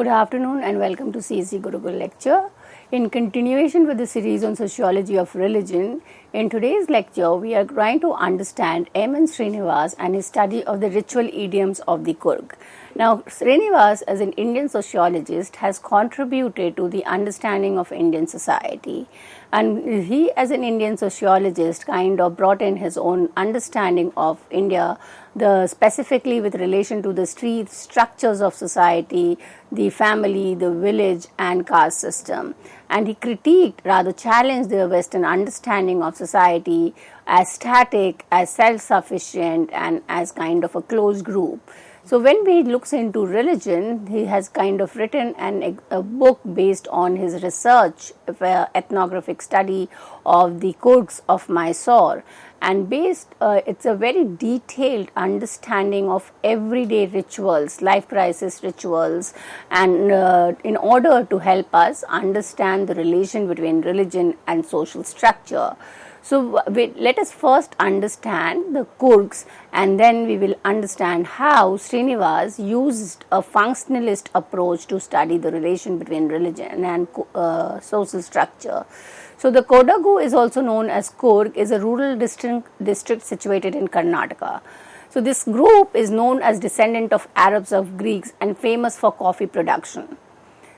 afternoon and welcome to CEC Gurukul lecture. In continuation with the series on sociology of religion, in today's lecture we are trying to understand M. Srinivas and his study of the ritual idioms of the Coorg. Now, Srinivas as an Indian sociologist has contributed to the understanding of Indian society, and he as an Indian sociologist kind of brought in his own understanding of India, specifically with relation to the street structures of society, the family, the village and caste system. And he critiqued, rather challenged the Western understanding of society as static, as self-sufficient and as kind of a closed group. So when we looks into religion, he has kind of written a book based on his research, ethnographic study of the Coorgs of Mysore, and it's a very detailed understanding of everyday rituals, life crisis rituals, and in order to help us understand the relation between religion and social structure. So let us first understand the Coorgs, and then we will understand how Srinivas used a functionalist approach to study the relation between religion and social structure. So the Kodagu is also known as Coorg, is a rural district situated in Karnataka. So this group is known as descendant of Arabs of Greeks and famous for coffee production.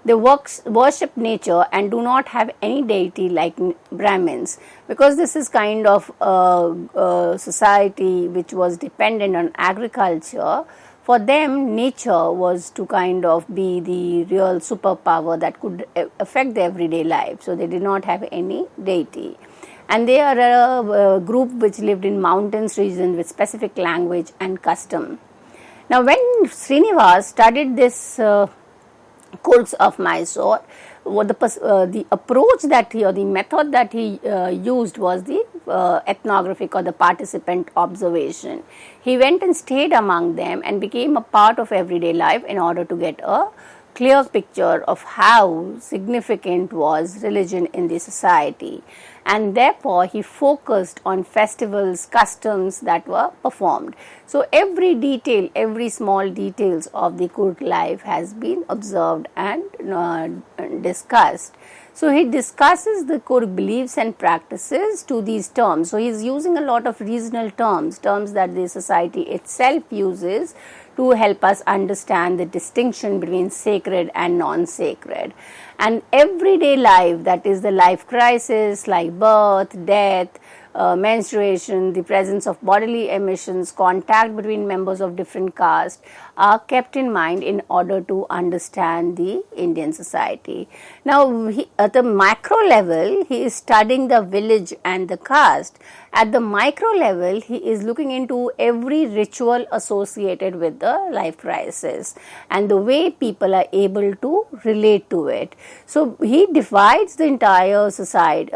They worship nature and do not have any deity like Brahmins, because this is kind of a society which was dependent on agriculture. For them, nature was to kind of be the real superpower that could affect their everyday life. So they did not have any deity. And they are a group which lived in mountains region with specific language and custom. Now when Srinivas studied this Coorgs of Mysore, the approach that he, or the method that he used was the ethnographic or the participant observation. He went and stayed among them and became a part of everyday life in order to get a clear picture of how significant was religion in the society, and therefore he focused on festivals, customs that were performed. So every detail, every small details of the Coorg life has been observed and discussed. So he discusses the Coorg beliefs and practices to these terms. So he is using a lot of regional terms that the society itself uses to help us understand the distinction between sacred and non-sacred. And everyday life, that is the life crisis like birth, death, menstruation, the presence of bodily emissions, contact between members of different castes are kept in mind in order to understand the Indian society. Now, at the macro level, he is studying the village and the caste. At the micro level, he is looking into every ritual associated with the life crisis and the way people are able to relate to it. So, he divides the entire society,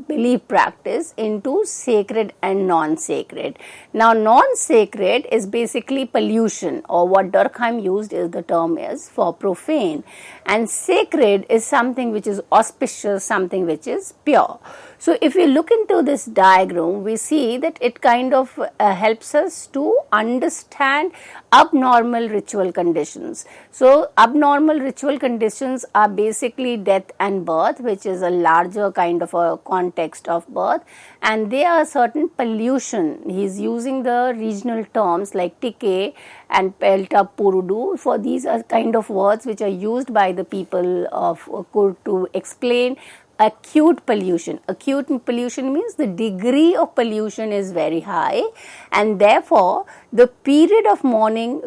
belief practice into sacred and non-sacred. Now, non-sacred is basically pollution, or what Durkheim used is the term is for profane, and sacred is something which is auspicious, something which is pure. So, if we look into this diagram, we see that it kind of helps us to understand abnormal ritual conditions. So, abnormal ritual conditions are basically death and birth, which is a larger kind of a context of birth, and there are certain pollution. He is using the regional terms like Tike and Pelta Purudu. For these are kind of words which are used by the people of Coorg to explain acute pollution. Acute pollution means the degree of pollution is very high, and therefore the period of mourning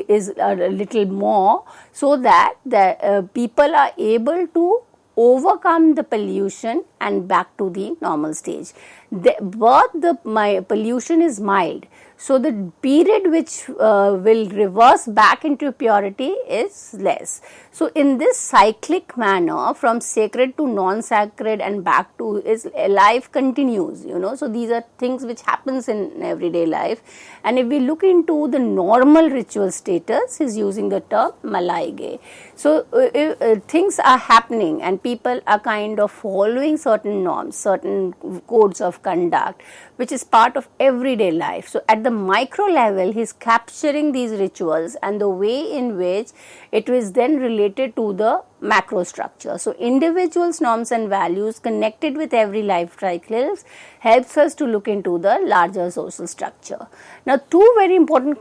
is a little more, so that the people are able to overcome the pollution and back to the normal stage. Pollution is mild, so the period which will reverse back into purity is less. So in this cyclic manner, from sacred to non-sacred and back to, is life continues, so these are things which happens in everyday life. And if we look into the normal ritual status, is using the term malaige. So things are happening and people are kind of following certain norms, certain codes of conduct, which is part of everyday life. So at the micro level, he is capturing these rituals and the way in which it is then related to the macro structure. So, individuals, norms and values connected with every life cycles helps us to look into the larger social structure. Now, two very important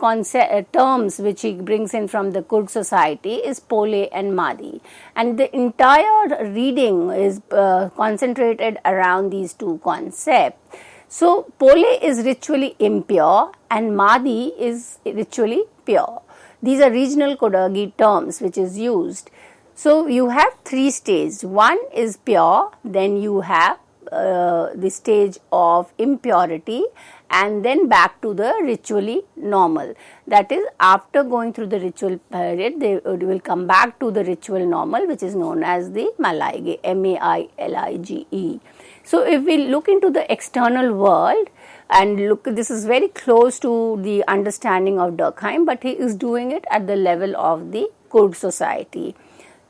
terms which he brings in from the Coorg society is Pole and Madi, and the entire reading is concentrated around these two concepts. So, Pole is ritually impure and Madi is ritually pure. These are regional Kodagi terms which is used. So, you have three stages. One is pure, then you have the stage of impurity, and then back to the ritually normal. That is, after going through the ritual period, they will come back to the ritual normal, which is known as the Malige, M-A-I-L-I-G-E. So, if we look into the external world and look, this is very close to the understanding of Durkheim, but he is doing it at the level of the Coorg society.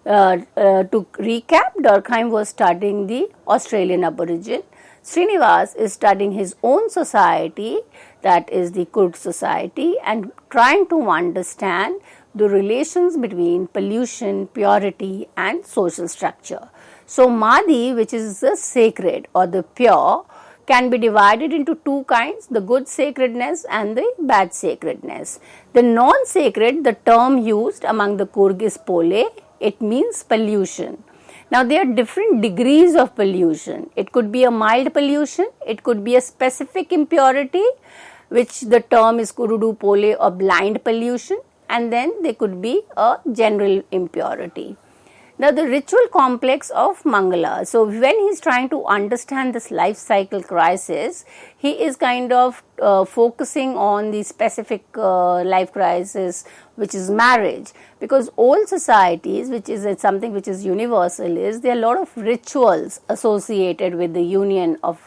To recap, Durkheim was studying the Australian Aborigine. Srinivas is studying his own society, that is the Coorg society, and trying to understand the relations between pollution, purity and social structure. So, Madi, which is the sacred or the pure, can be divided into two kinds, the good sacredness and the bad sacredness. The non-sacred, the term used among the Coorg is Pole, it means pollution. Now, there are different degrees of pollution. It could be a mild pollution, it could be a specific impurity, which the term is Kurudu Pole or blind pollution, and then there could be a general impurity. Now, the ritual complex of Mangala. So, when he is trying to understand this life cycle crisis, he is kind of focusing on the specific life crisis, which is marriage. Because all societies, which is something which is universal, is there are a lot of rituals associated with the union of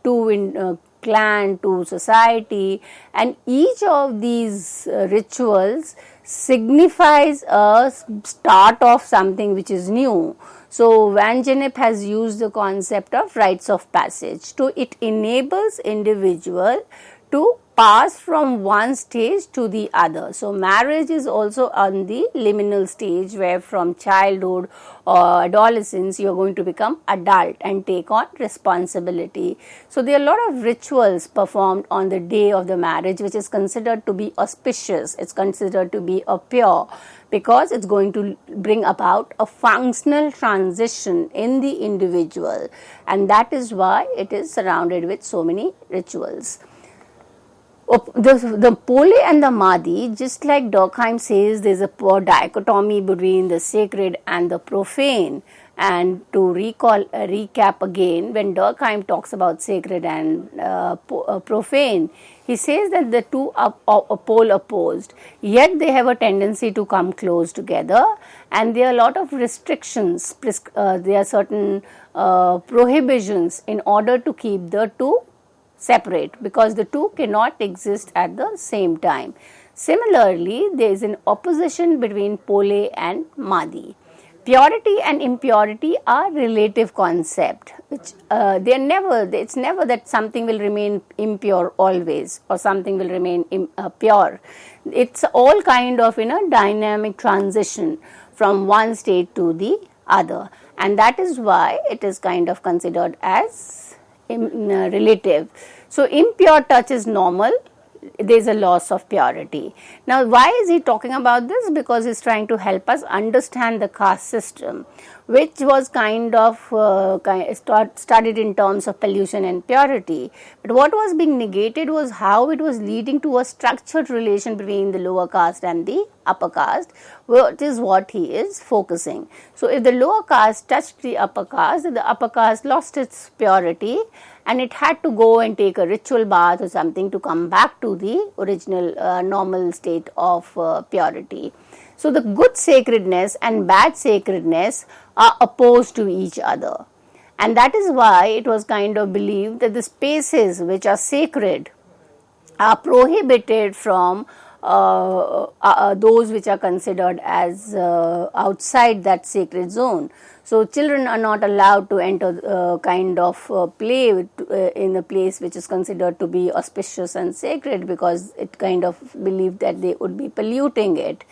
two clan to society, and each of these rituals signifies a start of something which is new. So, Van Gennep has used the concept of rites of passage. So, it enables individual to pass from one stage to the other. So, marriage is also on the liminal stage, where from childhood or adolescence you are going to become adult and take on responsibility. So, there are a lot of rituals performed on the day of the marriage, which is considered to be auspicious, it is considered to be a pure, because it is going to bring about a functional transition in the individual, and that is why it is surrounded with so many rituals. The Pole and the Madi, just like Durkheim says, there is a dichotomy between the sacred and the profane. And to recap again, when Durkheim talks about sacred and profane, he says that the two are pole opposed, yet they have a tendency to come close together, and there are a lot of restrictions, there are certain prohibitions in order to keep the two separate, because the two cannot exist at the same time. Similarly, there is an opposition between Pole and Madi. Purity and impurity are relative concept, which it's never that something will remain impure always or something will remain pure. It's all kind of in a dynamic transition from one state to the other, and that is why it is kind of considered as relative. So, impure touch is normal, there is a loss of purity. Now, why is he talking about this? Because he is trying to help us understand the caste system, which was kind of studied in terms of pollution and purity. But what was being negated was how it was leading to a structured relation between the lower caste and the upper caste, which is what he is focusing. So, if the lower caste touched the upper caste lost its purity, and it had to go and take a ritual bath or something to come back to the original normal state of purity. So, the good sacredness and bad sacredness are opposed to each other, and that is why it was kind of believed that the spaces which are sacred are prohibited from those which are considered as outside that sacred zone. So children are not allowed to enter kind of play in a place which is considered to be auspicious and sacred, because it kind of believed that they would be polluting it.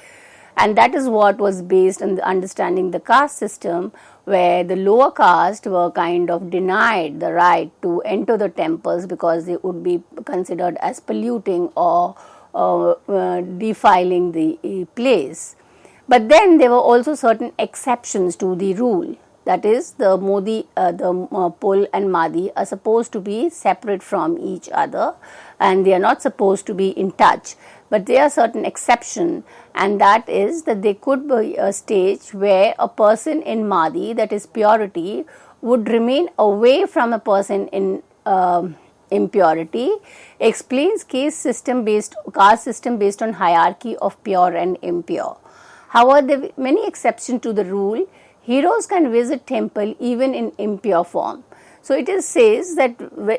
And that is what was based on the understanding the caste system, where the lower caste were kind of denied the right to enter the temples because they would be considered as polluting or defiling the place. But then there were also certain exceptions to the rule. That is, the Pol and Madi are supposed to be separate from each other, and they are not supposed to be in touch. But there are certain exceptions, and that is that there could be a stage where a person in Madi, that is purity, would remain away from a person in impurity. Explains caste system based on hierarchy of pure and impure. However, there are many exceptions to the rule. Heroes can visit temple even in impure form. So it says that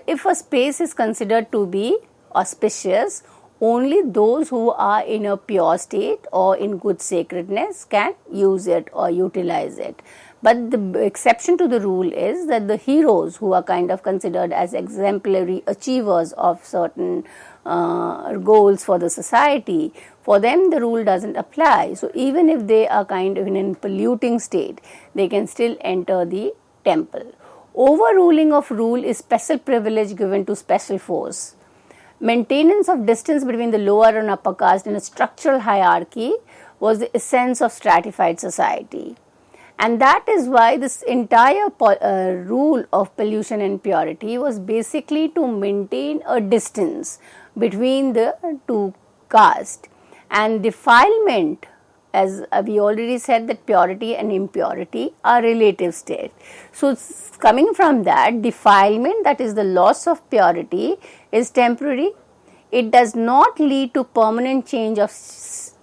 if a space is considered to be auspicious, only those who are in a pure state or in good sacredness can use it or utilize it. But the exception to the rule is that the heroes, who are kind of considered as exemplary achievers of certain goals for the society, for them the rule doesn't apply. So even if they are kind of in a polluting state, they can still enter the temple. Overruling of rule is special privilege given to special force. Maintenance of distance between the lower and upper caste in a structural hierarchy was the essence of stratified society. And that is why this entire rule of pollution and purity was basically to maintain a distance between the two castes. And defilement, as we already said, that purity and impurity are relative states. So coming from that, defilement, that is the loss of purity, is temporary. It does not lead to permanent change of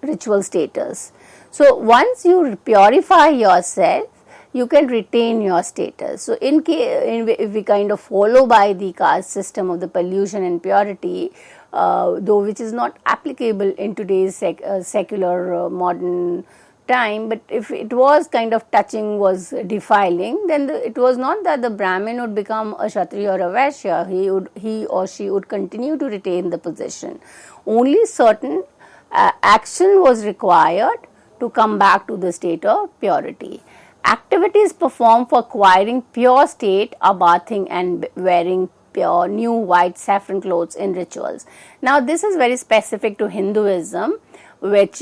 ritual status. So once you purify yourself, you can retain your status. So if we kind of follow by the caste system of the pollution and purity, though which is not applicable in today's secular modern time, but if it was kind of touching, was defiling, then it was not that the Brahmin would become a Kshatriya or a Vaishya. He or she would continue to retain the position. Only certain action was required to come back to the state of purity. Activities performed for acquiring pure state are bathing and wearing pure new white saffron clothes in rituals. Now this is very specific to Hinduism, which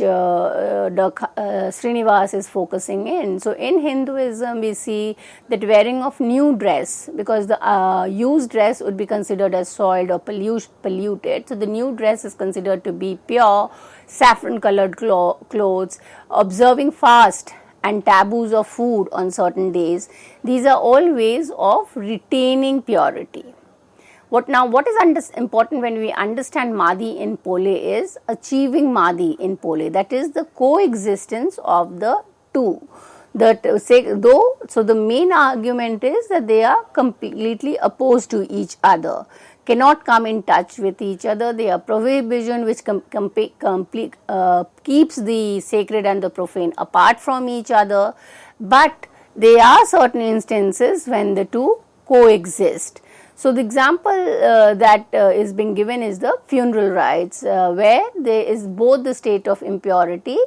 Srinivas is focusing in. So in Hinduism we see that wearing of new dress, because the used dress would be considered as soiled or polluted. So the new dress is considered to be pure, saffron colored clothes, observing fast and taboos of food on certain days. These are all ways of retaining purity. What is important when we understand Madi in Pole is achieving Madi in Pole. That is the coexistence of the two. So the main argument is that they are completely opposed to each other, cannot come in touch with each other. They are prohibition which keeps the sacred and the profane apart from each other. But there are certain instances when the two coexist. So the example that is being given is the funeral rites, where there is both the state of impurity,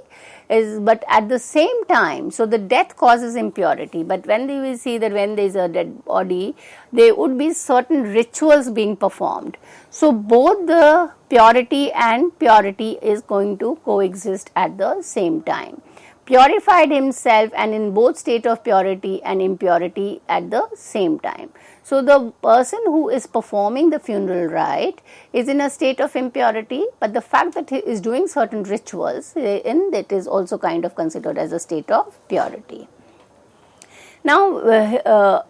but at the same time, so the death causes impurity. But when we will see that when there is a dead body, there would be certain rituals being performed. So both the purity and purity is going to coexist at the same time. Purified himself and in both state of purity and impurity at the same time. So the person who is performing the funeral rite is in a state of impurity, but the fact that he is doing certain rituals, that is also kind of considered as a state of purity. Now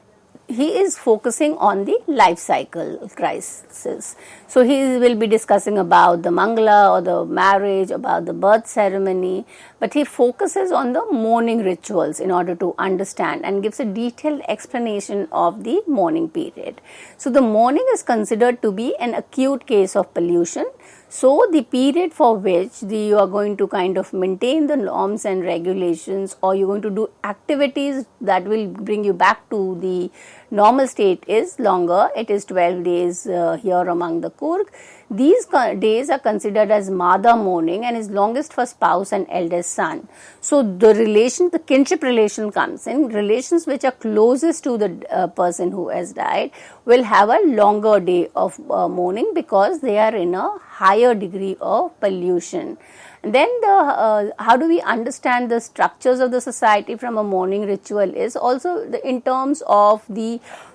he is focusing on the life cycle crisis. So he will be discussing about the Mangala or the marriage, about the birth ceremony, but he focuses on the morning rituals in order to understand and gives a detailed explanation of the morning period. So the morning is considered to be an acute case of pollution. So the period for which you are going to kind of maintain the norms and regulations, or you're going to do activities that will bring you back to the normal state, is longer. It is 12 days here among the Coorg. These days are considered as Mada morning and is longest for spouse and eldest son. So the kinship relation comes in. Relations which are closest to the person who has died will have a longer day of mourning because they are in a higher degree of pollution. And then how do we understand the structures of the society from a mourning ritual is also in terms of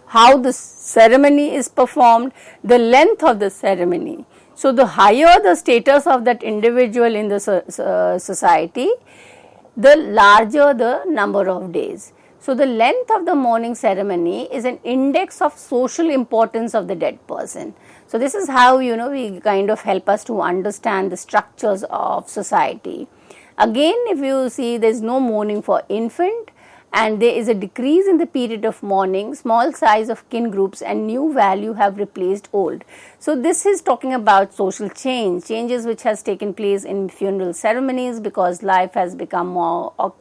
how the ceremony is performed, the length of the ceremony. So the higher the status of that individual in the society, the larger the number of days. So the length of the mourning ceremony is an index of social importance of the dead person. So this is how, we kind of help us to understand the structures of society. Again, if you see, there is no mourning for infant, and there is a decrease in the period of mourning. Small size of kin groups and new value have replaced old. So this is talking about social changes which has taken place in funeral ceremonies because life has become more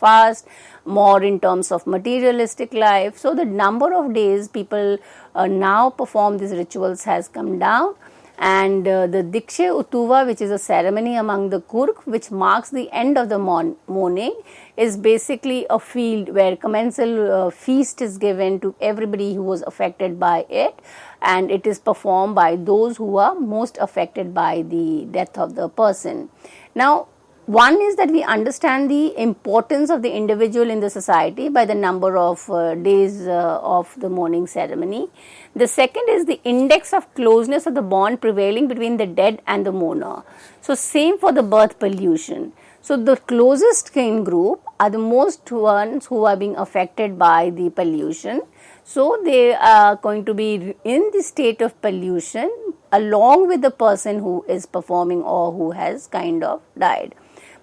fast, more in terms of materialistic life. So the number of days people now perform these rituals has come down. And the Dikshe Utuva, which is a ceremony among the Coorg, which marks the end of the mourning, is basically a field where commensal feast is given to everybody who was affected by it, and it is performed by those who are most affected by the death of the person. Now, one is that we understand the importance of the individual in the society by the number of days of the mourning ceremony. The second is the index of closeness of the bond prevailing between the dead and the mourner. So same for the birth pollution. So the closest kin group are the most ones who are being affected by the pollution. So they are going to be in the state of pollution along with the person who is performing or who has kind of died.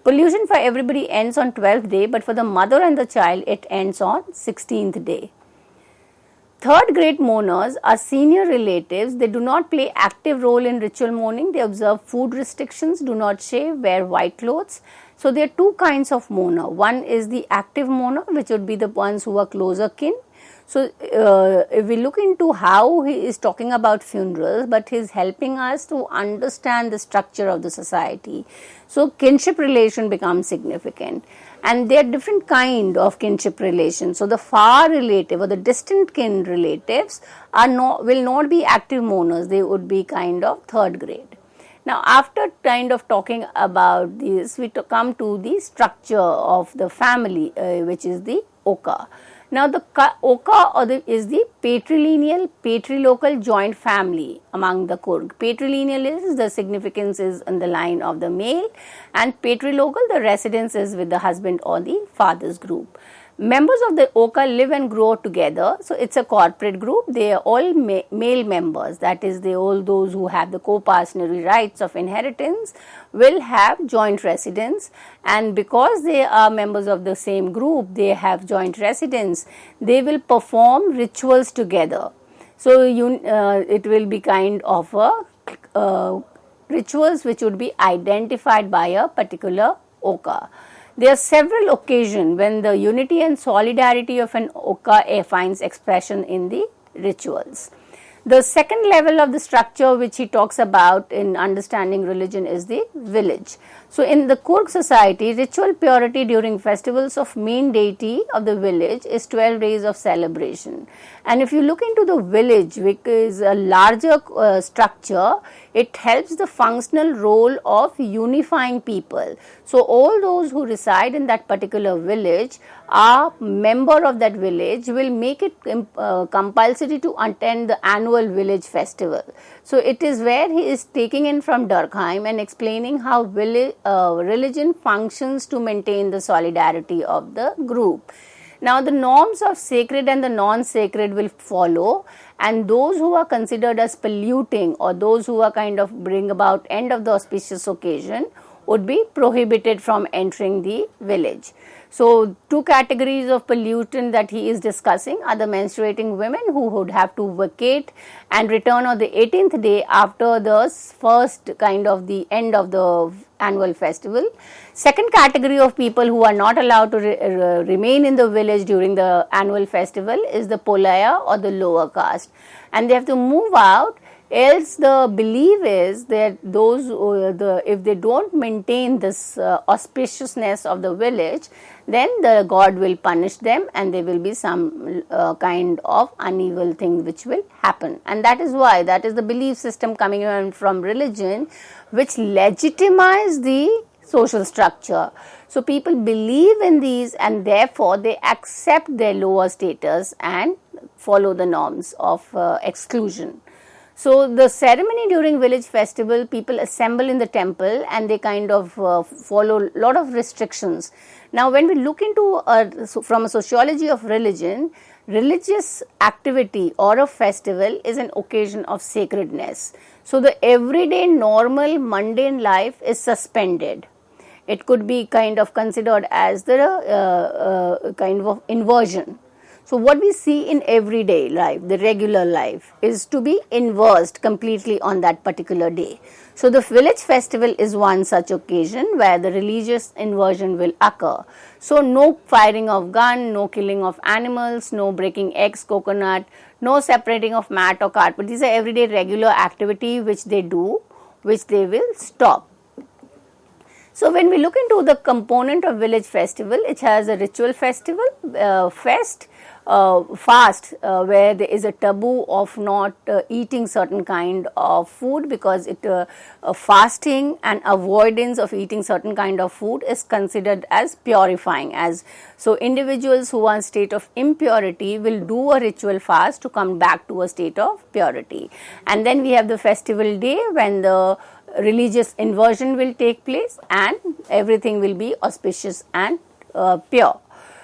Pollution for everybody ends on 12th day, but for the mother and the child, it ends on 16th day. Third grade mourners are senior relatives. They do not play active role in ritual mourning. They observe food restrictions, do not shave, wear white clothes. So there are two kinds of mourner. One is the active mourner, which would be the ones who are closer kin. So if we look into how he is talking about funerals, but he is helping us to understand the structure of the society. So kinship relation becomes significant, and there are different kind of kinship relations. So the far relative or the distant kin relatives will not be active mourners. They would be kind of third grade. Now, after kind of talking about this, we come to the structure of the family, which is the Oka. Now, the Oka is the patrilineal, patrilocal joint family among the Coorg. Patrilineal is the significance is in the line of the male, and patrilocal, the residence is with the husband or the father's group. Members of the Oka live and grow together. So it's a corporate group. They are all male members. That is, all those who have the co-partnership rights of inheritance will have joint residence. And because they are members of the same group, they have joint residence. They will perform rituals together. So it will be kind of a rituals which would be identified by a particular Oka. There are several occasions when the unity and solidarity of an Oka finds expression in the rituals. The second level of the structure which he talks about in understanding religion is the village. So in the Coorg society, ritual purity during festivals of main deity of the village is 12 days of celebration. And if you look into the village, which is a larger structure, it helps the functional role of unifying people. So all those who reside in that particular village are member of that village will make it compulsory to attend the annual village festival. So it is where he is taking in from Durkheim and explaining how religion functions to maintain the solidarity of the group. Now the norms of sacred and the non-sacred will follow, and those who are considered as polluting or those who are kind of bring about end of the auspicious occasion would be prohibited from entering the village. So, two categories of pollutant that he is discussing are the menstruating women who would have to vacate and return on the 18th day after the first kind of the end of the annual festival. Second category of people who are not allowed to remain in the village during the annual festival is the polaya or the lower caste, and they have to move out. Else the belief is that those if they don't maintain this auspiciousness of the village, then the god will punish them and there will be some kind of uneven thing which will happen. And that is why, that is the belief system coming from religion which legitimize the social structure. So people believe in these and therefore they accept their lower status and follow the norms of exclusion. So the ceremony during village festival, people assemble in the temple and they kind of follow a lot of restrictions. Now when we look into from a sociology of religion, religious activity or a festival is an occasion of sacredness. So the everyday normal mundane life is suspended. It could be kind of considered as the kind of inversion. So what we see in everyday life, the regular life, is to be inversed completely on that particular day. So the village festival is one such occasion where the religious inversion will occur. So no firing of gun, no killing of animals, no breaking eggs, coconut, no separating of mat or carpet. These are everyday regular activity which they do, which they will stop. So when we look into the component of village festival, it has a ritual festival, fast, where there is a taboo of not eating certain kind of food, because it fasting and avoidance of eating certain kind of food is considered as purifying. As so individuals who are in state of impurity will do a ritual fast to come back to a state of purity. And then we have the festival day when the religious inversion will take place and everything will be auspicious and pure.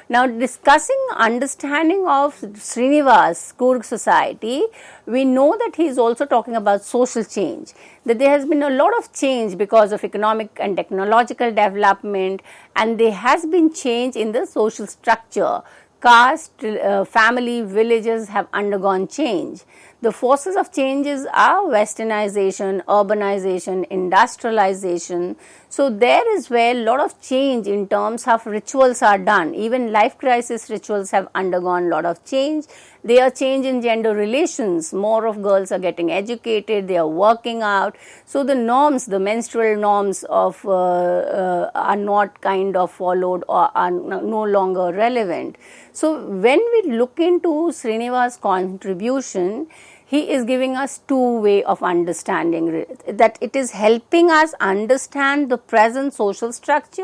Now, discussing understanding of Srinivas Coorg society, we know that he is also talking about social change, that there has been a lot of change because of economic and technological development, and there has been change in the social structure. Caste, family, villages have undergone change. The forces of changes are westernization, urbanization, industrialization. So there is where a lot of change in terms of rituals are done. Even life crisis rituals have undergone a lot of change. There are change in gender relations. More of girls are getting educated, they are working out. So the norms, the menstrual norms of are not kind of followed or are no longer relevant. So when we look into Srinivas' contribution, he is giving us two ways of understanding, that it is helping us understand the present social structure.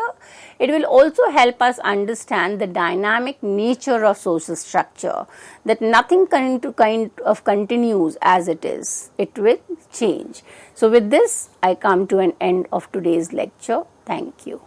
It will also help us understand the dynamic nature of social structure, that nothing kind of continues as it is, it will change. So with this, I come to an end of today's lecture. Thank you.